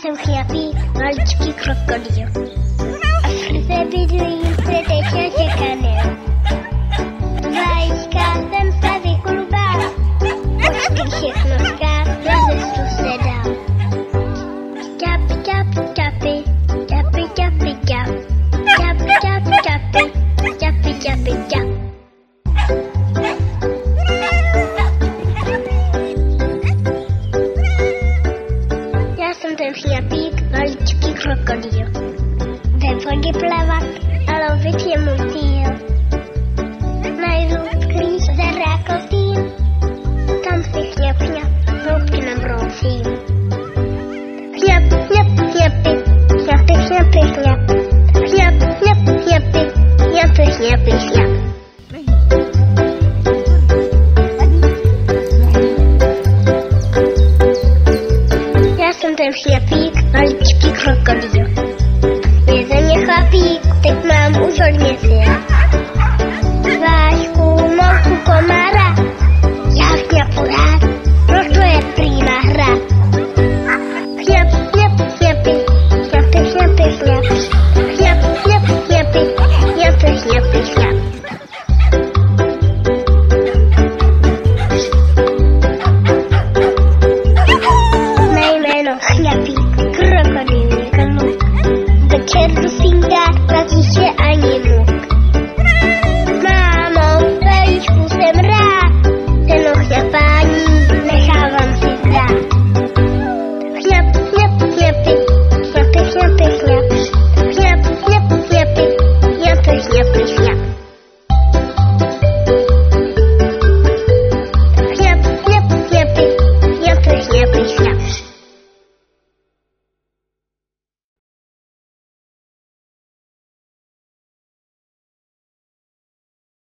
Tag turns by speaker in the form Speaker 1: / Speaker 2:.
Speaker 1: jsem chňapý, maličký krokodýl. A v krze bydlí světečně čekaný. Vajíčka jsem se vyklubal, počkej všechno zkát, na cestu se dal. Čapi, čapi, čapi, čapi, čapi, čap. Čapi, čapi, čapi, čapi, čapi, čap. Já jsem ten chňapík, maličký krokodýl. Ve vodě plavat a lovit je můj cíl. Najdu sklíč za rákotým, tam si chňap, chňap, hloubky nabrousím. Chňap, chňap, chňapy, chňapy, chňapy, chňap. Chňap, chňap, chňapy, chňapy, chňapy, chňap. Já jsem ten chňapík.